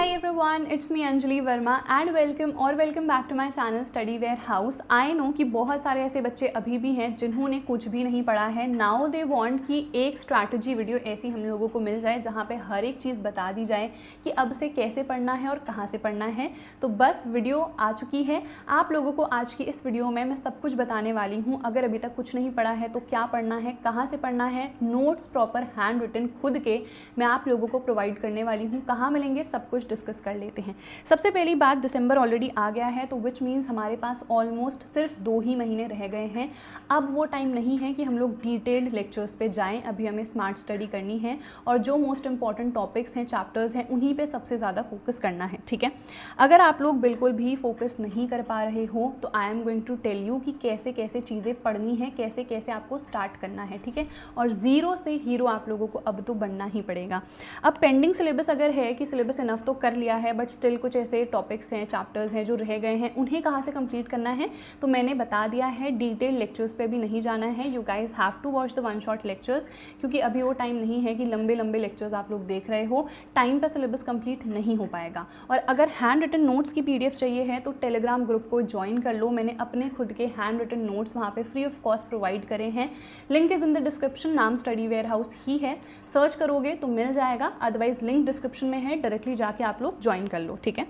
everyone, it's me Anjali Verma and welcome back to my channel Study Warehouse। I know कि बहुत सारे ऐसे बच्चे अभी भी हैं जिन्होंने कुछ भी नहीं पढ़ा है। Now they want कि एक स्ट्रैटेजी वीडियो ऐसी हम लोगों को मिल जाए जहाँ पे हर एक चीज़ बता दी जाए कि अब से कैसे पढ़ना है और कहाँ से पढ़ना है। तो बस वीडियो आ चुकी है आप लोगों को। आज की इस वीडियो में मैं सब कुछ बताने वाली हूँ। अगर अभी तक कुछ नहीं पढ़ा है तो क्या पढ़ना है, कहाँ से पढ़ना है, नोट्स प्रॉपर हैंड रिटन खुद के मैं आप लोगों को प्रोवाइड करने वाली हूँ। कहाँ मिलेंगे सब कुछ डिस्कस कर लेते हैं। सबसे पहली बात, दिसंबर ऑलरेडी आ गया है तो विच मीन्स हमारे पास ऑलमोस्ट सिर्फ 2 ही महीने रह गए हैं। अब वो टाइम नहीं है कि हम लोग डिटेल्ड लेक्चर्स पे जाएं। अभी हमें स्मार्ट स्टडी करनी है और जो मोस्ट इंपॉर्टेंट टॉपिक्स हैं, चैप्टर्स हैं, उन्हीं पे सबसे ज़्यादा फोकस करना है। ठीक है, अगर आप लोग बिल्कुल भी फोकस नहीं कर पा रहे हो तो I am going to tell you कि कैसे कैसे चीज़ें पढ़नी है, कैसे कैसे आपको स्टार्ट करना है। ठीक है, और ज़ीरो से हीरो आप लोगों को अब तो बनना ही पड़ेगा। अब पेंडिंग सिलेबस अगर है कि सिलेबस इनफ तो कर लिया है बट स्टिल कुछ ऐसे टॉपिक्स हैं, चैप्टर्स हैं जो रह गए हैं, उन्हें कहाँ से कंप्लीट करना है तो मैंने बता दिया है। डिटेल लेक्चर्स पे भी नहीं जाना है। You guys have to watch the one shot lectures, क्योंकि अभी वो टाइम नहीं है कि लंबे लंबे लेक्चर्स आप लोग देख रहे हो। टाइम पर सिलेबस कंप्लीट नहीं हो पाएगा। और अगर हैंड रिटन नोट्स की PDF चाहिए है तो टेलीग्राम ग्रुप को ज्वाइन कर लो। मैंने अपने खुद के हैंड रिटन नोट्स वहाँ पे फ्री ऑफ कॉस्ट प्रोवाइड करे हैं। Link is in the description. नाम स्टडी वेयर हाउस ही है, सर्च करोगे तो मिल जाएगा। अदरवाइज लिंक डिस्क्रिप्शन में है, डायरेक्टली जाके आप लोग ज्वाइन कर लो। ठीक है,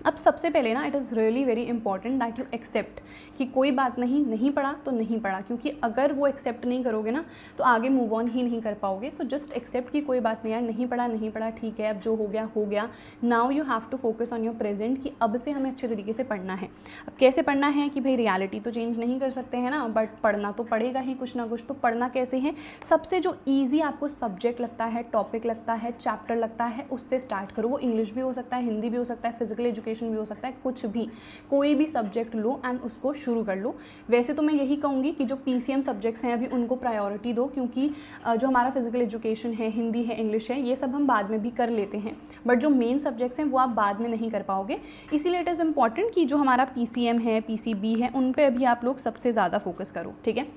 अब सबसे पहले ना it is really very important that you accept कि कोई बात नहीं पढ़ा तो नहीं पढ़ा, क्योंकि अगर वो एक्सेप्ट नहीं करोगे ना तो आगे मूव ऑन ही नहीं कर पाओगे। सो जस्ट एक्सेप्ट कि कोई बात नहीं यार, नहीं पढ़ा ठीक है, अब जो हो गया। Now you have to focus on your present कि अब से हमें अच्छे तरीके से पढ़ना है। अब कैसे पढ़ना है कि भाई रियलिटी तो चेंज नहीं कर सकते हैं ना, बट पढ़ना तो पड़ेगा ही कुछ ना कुछ। तो पढ़ना कैसे है, सबसे जो ईजी आपको सब्जेक्ट लगता है, टॉपिक लगता है, चैप्टर लगता है, उससे स्टार्ट करो। वो इंग्लिश भी हो सकता है, हिंदी भी हो सकता है, फिजिकल एजुकेशन भी हो सकता है, कुछ भी, कोई भी सब्जेक्ट लो एंड उसको शुरू कर लो। वैसे तो मैं यही कहूँगी कि जो PCM सब्जेक्ट्स हैं अभी उनको प्रायोरिटी दो, क्योंकि जो हमारा फिजिकल एजुकेशन है, हिंदी है, इंग्लिश है, ये सब हम बाद में भी कर लेते हैं, बट जो मेन सब्जेक्ट्स हैं वो आप बाद में नहीं कर पाओगे। इसीलिए इट इज़ इम्पॉर्टेंट कि जो हमारा PCM है, PCB है, उन पर अभी आप लोग सबसे ज़्यादा फोकस करो। ठीक है,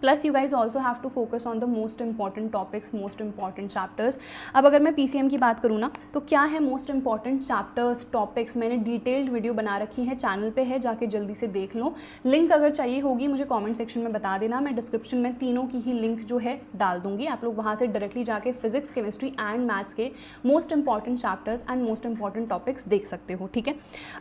plus you guys also have to focus on the most important topics, most important chapters. अब अगर मैं PCM की बात करूँ ना तो क्या है मोस्ट इंपॉर्टेंट चैप्टर्स, टॉपिक्स, मैंने डिटेल्ड वीडियो बना रखी है, चैनल पे है, जाके जल्दी से देख लो। लिंक अगर चाहिए होगी मुझे कमेंट सेक्शन में बता देना, मैं डिस्क्रिप्शन में तीनों की ही लिंक जो है डाल दूंगी। आप लोग वहाँ से डायरेक्टली जाके फिजिक्स, केमिस्ट्री एंड मैथ्स के most important chapters and most important topics देख सकते हो। ठीक है,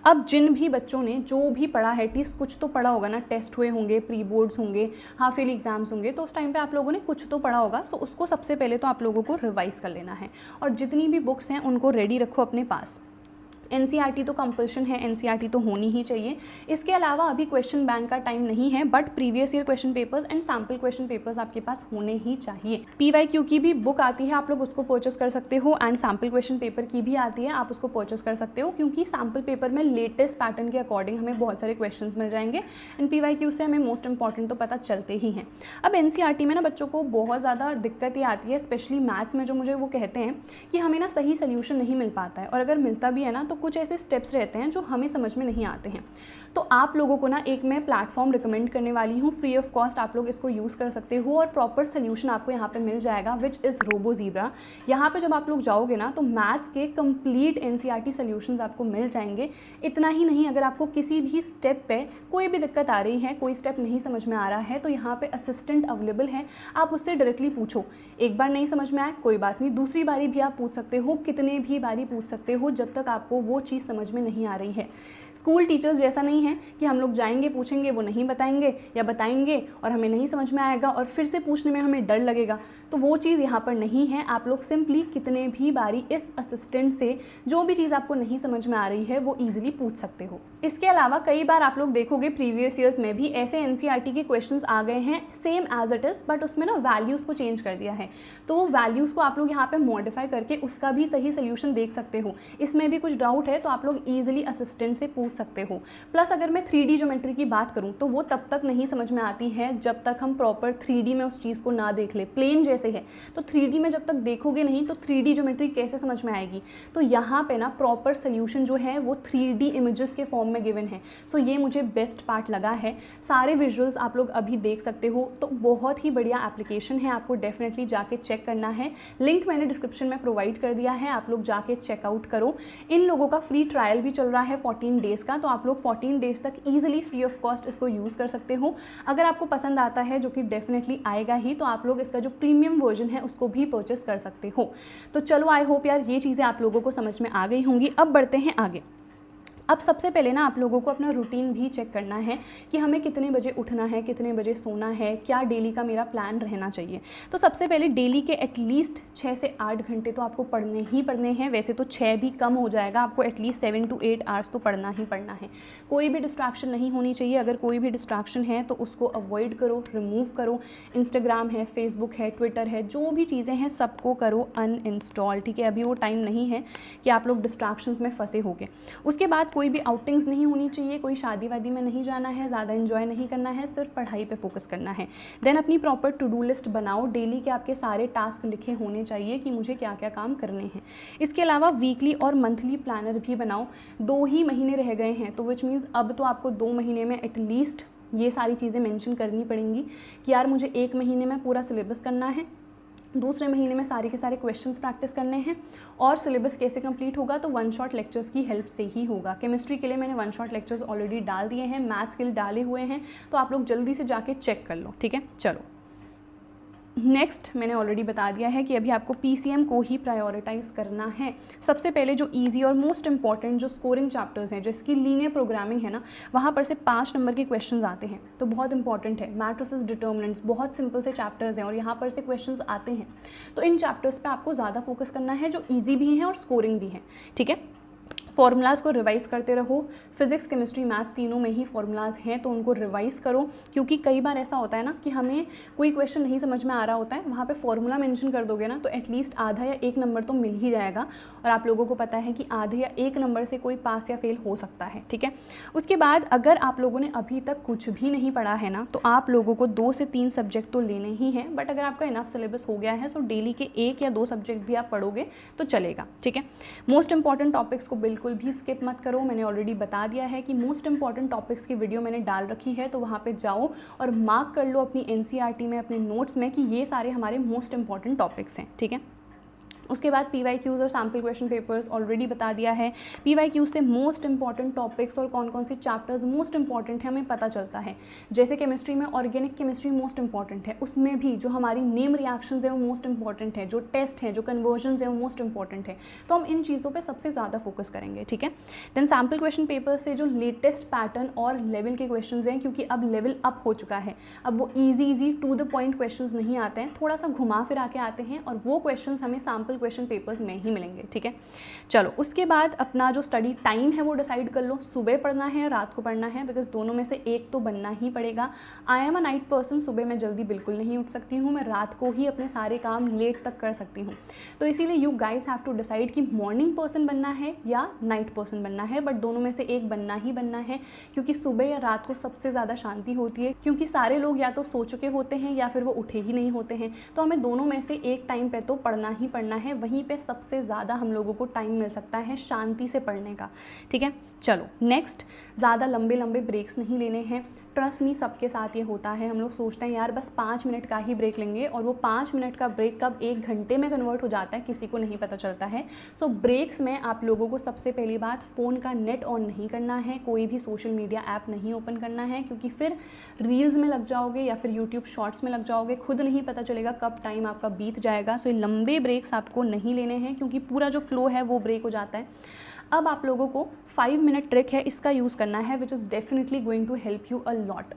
अब जिन भी बच्चों ने जो भी पढ़ा है, एटलीस्ट कुछ तो पढ़ा होगा ना, टेस्ट हुए होंगे, प्री बोर्ड्स होंगे, हाफ ईयरली एग्जाम्स होंगे, तो उस टाइम पे आप लोगों ने कुछ तो पढ़ा होगा। सो उसको सबसे पहले तो आप लोगों को रिवाइज कर लेना है और जितनी भी बुक्स हैं उनको रेडी रखो अपने पास। NCERT तो कंपल्शन है, NCERT तो होनी ही चाहिए। इसके अलावा अभी क्वेश्चन बैंक का टाइम नहीं है, but previous year question papers and sample question papers आपके पास होने ही चाहिए। PYQ की भी बुक आती है, आप लोग उसको परचेस कर सकते हो, एंड सैम्पल क्वेश्चन पेपर की भी आती है, आप उसको परचेस कर सकते हो, क्योंकि सैम्पल पेपर में लेटेस्ट पैटर्न के अकॉर्डिंग हमें बहुत सारे क्वेश्चन मिल जाएंगे एंड PYQ से हमें मोस्ट इंपॉर्टेंट तो पता चलते ही हैं। अब NCERT में ना बच्चों को बहुत ज़्यादा दिक्कत ये आती है, स्पेशली मैथ्स में, जो मुझे वो कहते हैं कि हमें ना सही सोल्यूशन नहीं मिल पाता है, और अगर मिलता भी है ना तो कुछ ऐसे स्टेप्स रहते हैं जो हमें समझ में नहीं आते हैं। तो आप लोगों को ना एक मैं प्लेटफॉर्म रिकमेंड करने वाली हूँ, फ्री ऑफ कॉस्ट आप लोग इसको यूज़ कर सकते हो और प्रॉपर सोल्यूशन आपको यहाँ पे मिल जाएगा, विच इज़ रोबोज़ीब्रा। यहाँ पे जब आप लोग जाओगे ना तो मैथ्स के कंप्लीट NCERT सोल्यूशंस आपको मिल जाएंगे। इतना ही नहीं, अगर आपको किसी भी स्टेप पे कोई भी दिक्कत आ रही है, कोई स्टेप नहीं समझ में आ रहा है, तो यहाँ पे असिस्टेंट अवेलेबल है, आप उससे डायरेक्टली पूछो। एक बार नहीं समझ में आए कोई बात नहीं, दूसरी बारी भी आप पूछ सकते हो, कितने भी बारी पूछ सकते हो जब तक आपको वो चीज़ समझ में नहीं आ रही है। स्कूल टीचर्स जैसा नहीं है कि हम लोग जाएंगे, पूछेंगे, वो नहीं बताएंगे या बताएंगे और हमें नहीं समझ में आएगा और फिर से पूछने में हमें डर लगेगा। तो वो चीज़ यहाँ पर नहीं है। आप लोग सिंपली कितने भी बारी इस असिस्टेंट से जो भी चीज़ आपको नहीं समझ में आ रही है वो ईजिली पूछ सकते हो। इसके अलावा कई बार आप लोग देखोगे प्रीवियस ईयर्स में भी ऐसे NCERT के क्वेश्चंस आ गए हैं same as it is, but उसमें ना वैल्यूज़ को चेंज कर दिया है। तो वो वैल्यूज़ को आप लोग यहाँ पे मॉडिफाई करके उसका भी सही सोल्यूशन देख सकते हो। इसमें भी कुछ डाउट है तो आप लोग ईजिली असिस्टेंट से पूछ सकते हो। प्लस अगर मैं 3D ज्योमेट्री की बात करूँ तो वो तब तक नहीं समझ में आती है जब तक हम प्रॉपर 3D में उस चीज़ को ना देख ले। प्लेन जैसे कैसे है, तो 3D में जब तक देखोगे नहीं तो 3D ज्योमेट्री कैसे समझ में आएगी। तो यहाँ पे ना प्रॉपर सोल्यूशन जो है वो 3D इमेजेस के फॉर्म में गिवन है। सो ये मुझे बेस्ट पार्ट लगा है। सारे विजुअल्स आप लोग अभी देख सकते हो, तो बहुत ही बढ़िया एप्लीकेशन है, आपको डेफिनेटली जाके चेक करना है। लिंक मैंने डिस्क्रिप्शन में प्रोवाइड कर दिया है, आप लोग जाके चेकआउट करो। इन लोगों का फ्री ट्रायल भी चल रहा है 14 डेज़ का, तो आप लोग 14 डेज़ तक ईजिली फ्री ऑफ कॉस्ट इसको यूज़ कर सकते हो। अगर आपको पसंद आता है, जो कि डेफिनेटली आएगा ही, तो आप लोग इसका जो प्रीमियम वर्जन है उसको भी परचेस कर सकते हो। तो चलो, आई होप यार ये चीज़ें आप लोगों को समझ में आ गई होंगी। अब बढ़ते हैं आगे। अब सबसे पहले ना आप लोगों को अपना रूटीन भी चेक करना है कि हमें कितने बजे उठना है, कितने बजे सोना है, क्या डेली का मेरा प्लान रहना चाहिए। तो सबसे पहले डेली के एटलीस्ट 6 से 8 घंटे तो आपको पढ़ने ही पढ़ने हैं। वैसे तो 6 भी कम हो जाएगा, आपको एटलीस्ट 7 to 8 आवर्स तो पढ़ना ही पढ़ना है। कोई भी डिस्ट्रैक्शन नहीं होनी चाहिए। अगर कोई भी डिस्ट्रैक्शन है तो उसको अवॉइड करो, रिमूव करो। इंस्टाग्राम है, फेसबुक है, ट्विटर है, जो भी चीज़ें हैं सबको करो अनइंस्टॉल, ठीक है। अभी वो टाइम नहीं है कि आप लोग डिस्ट्रैक्शंस में फंसे होगे। उसके बाद कोई भी आउटिंग्स नहीं होनी चाहिए, कोई शादी वादी में नहीं जाना है, ज़्यादा एंजॉय नहीं करना है, सिर्फ पढ़ाई पे फोकस करना है। देन अपनी प्रॉपर टू डू लिस्ट बनाओ, डेली के आपके सारे टास्क लिखे होने चाहिए कि मुझे क्या क्या काम करने हैं। इसके अलावा वीकली और मंथली प्लानर भी बनाओ। 2 ही महीने रह गए हैं, तो विच मीन्स अब तो आपको 2 महीने में एटलीस्ट ये सारी चीज़ें मेंशन करनी पड़ेंगी कि यार मुझे 1 महीने में पूरा सिलेबस करना है, दूसरे महीने में सारे के सारे क्वेश्चंस प्रैक्टिस करने हैं। और सिलेबस कैसे कंप्लीट होगा, तो 1 शॉट लेक्चर्स की हेल्प से ही होगा। केमिस्ट्री के लिए मैंने 1 शॉट लेक्चर्स ऑलरेडी डाल दिए हैं, मैथ्स के लिए डाले हुए हैं, तो आप लोग जल्दी से जाके चेक कर लो, ठीक है। चलो नेक्स्ट, मैंने ऑलरेडी बता दिया है कि अभी आपको पीसीएम को ही प्रायोरिटाइज करना है। सबसे पहले जो इजी और मोस्ट इंपॉर्टेंट जो स्कोरिंग चैप्टर्स हैं, जैसे कि लीनियर प्रोग्रामिंग है ना, वहाँ पर से 5 नंबर के क्वेश्चंस आते हैं, तो बहुत इंपॉर्टेंट है। मैट्रिसेस, डिटर्मिनेंट्स, बहुत सिंपल से चैप्टर्स हैं और यहाँ पर से क्वेश्चंस आते हैं, तो इन चैप्टर्स पर आपको ज़्यादा फोकस करना है, जो ईजी भी हैं और स्कोरिंग भी हैं, ठीक है। फॉर्मूलाज़ को रिवाइज़ करते रहो। फिजिक्स, केमिस्ट्री, मैथ्स तीनों में ही फॉर्मूलाज़ हैं, तो उनको रिवाइज़ करो, क्योंकि कई बार ऐसा होता है ना कि हमें कोई क्वेश्चन नहीं समझ में आ रहा होता है, वहाँ पे फॉर्मूला मेंशन कर दोगे ना, तो एटलीस्ट आधा या 1 नंबर तो मिल ही जाएगा। और आप लोगों को पता है कि आधे या 1 नंबर से कोई पास या फेल हो सकता है, ठीक है। उसके बाद अगर आप लोगों ने अभी तक कुछ भी नहीं पढ़ा है ना, तो आप लोगों को 2 से 3 सब्जेक्ट तो लेने ही हैं, बट अगर आपका इनफ सिलेबस हो गया है तो डेली के 1 या 2 सब्जेक्ट भी आप पढ़ोगे तो चलेगा, ठीक है। मोस्ट इंपॉर्टेंट टॉपिक्स को बिल्कुल भी स्किप मत करो। मैंने ऑलरेडी बता दिया है कि मोस्ट इंपॉर्टेंट टॉपिक्स की वीडियो मैंने डाल रखी है, तो वहाँ पे जाओ और मार्क कर लो अपनी एनसीईआरटी में, अपने नोट्स में, कि ये सारे हमारे मोस्ट इंपॉर्टेंट टॉपिक्स हैं, ठीक है। उसके बाद PYQs और सैम्पल क्वेश्चन पेपर्स ऑलरेडी बता दिया है। PYQ से मोस्ट इंपॉर्टेंट टॉपिक्स और कौन कौन से चैप्टर्स मोस्ट इंपॉर्टेंट है हमें पता चलता है। जैसे केमिस्ट्री में ऑर्गेनिक केमिस्ट्री मोस्ट इंपॉर्टेंट है, उसमें भी जो हमारी नेम रिएक्शंस है वो मोस्ट इंपॉर्टेंट है, जो टेस्ट है, जो कन्वर्जन्स है वो मोस्ट इंपॉर्टेंट है, तो हम इन चीज़ों पर सबसे ज़्यादा फोकस करेंगे, ठीक है। देन सैम्पल क्वेश्चन पेपर से जो लेटेस्ट पैटर्न और लेवल के क्वेश्चन हैं, क्योंकि अब लेवल अप हो चुका है, अब वो easy to the point question नहीं आते हैं, थोड़ा सा घुमा फिरा के आते हैं, और वो क्वेश्चन हमें सैम्पल क्वेश्चन पेपर्स में ही मिलेंगे, ठीक है। चलो उसके बाद अपना जो स्टडी टाइम है वो डिसाइड कर लो, सुबह पढ़ना है या रात को पढ़ना है, बिकॉज दोनों में से एक तो बनना ही पड़ेगा। I am a night person, सुबह मैं जल्दी बिल्कुल नहीं उठ सकती हूँ, मैं रात को ही अपने सारे काम लेट तक कर सकती हूँ, तो इसीलिए you guys have to decide कि मॉर्निंग पर्सन बनना है या नाइट पर्सन बनना है, बट दोनों में से एक बनना ही बनना है, क्योंकि सुबह या रात को सबसे ज़्यादा शांति होती है, क्योंकि सारे लोग या तो सो चुके होते हैं या फिर वो उठे ही नहीं होते हैं, तो हमें दोनों में से एक टाइम पे तो पढ़ना ही पढ़ना है, वहीं पे सबसे ज़्यादा हम लोगों को टाइम मिल सकता है शांति से पढ़ने का, ठीक है। चलो नेक्स्ट, ज़्यादा लंबे लंबे ब्रेक्स नहीं लेने हैं। ट्रस्ट मी, सबके साथ ये होता है, हम लोग सोचते हैं यार बस 5 मिनट का ही ब्रेक लेंगे, और वो 5 मिनट का ब्रेक कब 1 घंटे में कन्वर्ट हो जाता है किसी को नहीं पता चलता है। सो ब्रेक्स में आप लोगों को सबसे पहली बात, फ़ोन का नेट ऑन नहीं करना है, कोई भी सोशल मीडिया ऐप नहीं ओपन करना है, क्योंकि फिर रील्स में लग जाओगे या फिर यूट्यूब शॉर्ट्स में लग जाओगे, खुद नहीं पता चलेगा कब टाइम आपका बीत जाएगा। सो ये लंबे ब्रेक्स आपको नहीं लेने हैं, क्योंकि पूरा जो फ्लो है वो ब्रेक हो जाता है। अब आप लोगों को 5 मिनट ट्रिक है, इसका यूज़ करना है, which is definitely going to help you a lot.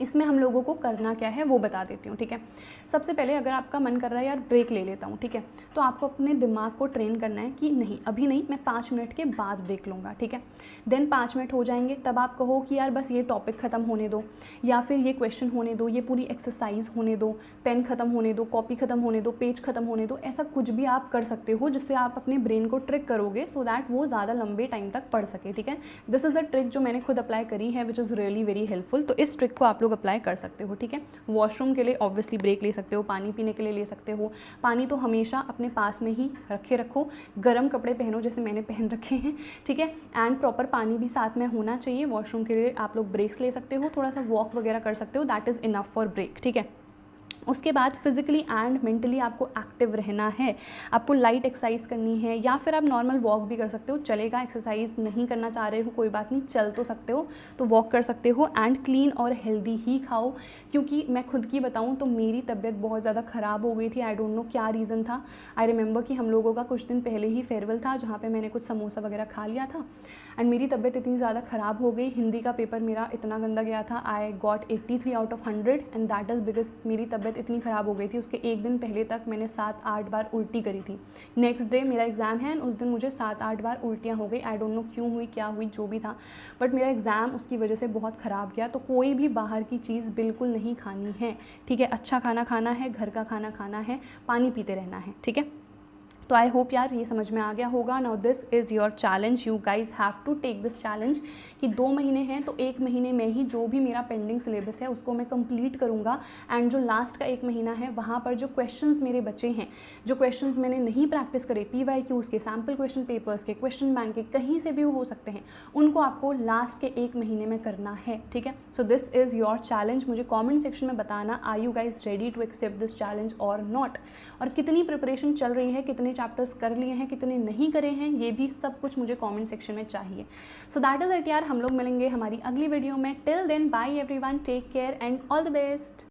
इसमें हम लोगों को करना क्या है वो बता देती हूँ, ठीक है। सबसे पहले अगर आपका मन कर रहा है यार ब्रेक ले लेता हूँ, ठीक है, तो आपको अपने दिमाग को ट्रेन करना है कि नहीं अभी नहीं, मैं 5 मिनट के बाद ब्रेक लूँगा, ठीक है। देन 5 मिनट हो जाएंगे, तब आप कहो कि यार बस ये टॉपिक ख़त्म होने दो, या फिर ये क्वेश्चन होने दो, ये पूरी एक्सरसाइज होने दो, पेन ख़त्म होने दो, कॉपी ख़त्म होने दो, पेज ख़त्म होने दो। ऐसा कुछ भी आप कर सकते हो जिससे आप अपने ब्रेन को ट्रिक करोगे, सो दैट वो ज़्यादा लंबे टाइम तक पढ़ सके, ठीक है। दिस इज़ अ ट्रिक जो मैंने खुद अप्लाई करी है, which is really very helpful. तो इस ट्रिक को आप लोग अप्लाई कर सकते हो, ठीक है। वॉशरूम के लिए ऑब्वियसली ब्रेक ले सकते हो, पानी पीने के लिए ले सकते हो। पानी तो हमेशा अपने पास में ही रखे रखो, गर्म कपड़े पहनो जैसे मैंने पहन रखे हैं, ठीक है। एंड प्रॉपर पानी भी साथ में होना चाहिए। वॉशरूम के लिए आप लोग ब्रेक्स ले सकते हो, थोड़ा सा वॉक वगैरह कर सकते हो, that is enough for break, ठीक है। उसके बाद फिजिकली एंड मेंटली आपको एक्टिव रहना है। आपको लाइट एक्सरसाइज करनी है या फिर आप नॉर्मल वॉक भी कर सकते हो, चलेगा। एक्सरसाइज नहीं करना चाह रहे हो कोई बात नहीं, चल तो सकते हो, तो वॉक कर सकते हो। एंड क्लीन और हेल्दी ही खाओ, क्योंकि मैं खुद की बताऊं तो मेरी तबीयत बहुत ज़्यादा ख़राब हो गई थी। आई डोंट नो क्या रीज़न था। आई रिमेंबर कि हम लोगों का कुछ दिन पहले ही फेयरवेल था जहाँ पर मैंने कुछ समोसा वगैरह खा लिया था एंड मेरी तबीयत इतनी ज़्यादा ख़राब हो गई। हिंदी का पेपर मेरा इतना गंदा गया था, I got 83 out of 100 and that is because मेरी तबीयत इतनी ख़राब हो गई थी। उसके एक दिन पहले तक मैंने 7-8 बार उल्टी करी थी। नेक्स्ट डे मेरा एग्ज़ाम है एंड उस दिन मुझे 7-8 बार उल्टियाँ हो गई। आई डोंट नो क्यों हुई, क्या हुई, जो भी था, बट मेरा एग्ज़ाम उसकी वजह से बहुत ख़राब गया। तो कोई भी बाहर की चीज़ बिल्कुल नहीं खानी है, ठीक है। अच्छा खाना खाना है, घर का खाना खाना है, पानी पीते रहना है, ठीक है। तो आई होप यार ये समझ में आ गया होगा। Now this is your challenge, you guys have to take this challenge कि 2 महीने हैं तो 1 महीने में ही जो भी मेरा पेंडिंग सिलेबस है उसको मैं कंप्लीट करूँगा। एंड जो लास्ट का 1 महीना है वहाँ पर जो क्वेश्चंस मेरे बचे हैं, जो क्वेश्चंस मैंने नहीं प्रैक्टिस करे, PYQs के, सैम्पल क्वेश्चन पेपर्स के, क्वेश्चन बैंक के, कहीं से भी हो सकते हैं, उनको आपको लास्ट के 1 महीने में करना है, ठीक है। So this is your challenge. मुझे कॉमेंट सेक्शन में बताना, are you guys ready to accept this challenge और नॉट, और कितनी प्रिपरेशन चल रही है, कितने चैप्टर्स कर लिए हैं, कितने नहीं करे हैं, ये भी सब कुछ मुझे कमेंट सेक्शन में चाहिए। सो दैट इज़ इट यार, हम लोग मिलेंगे हमारी अगली वीडियो में। Till then bye everyone, take care and all the best.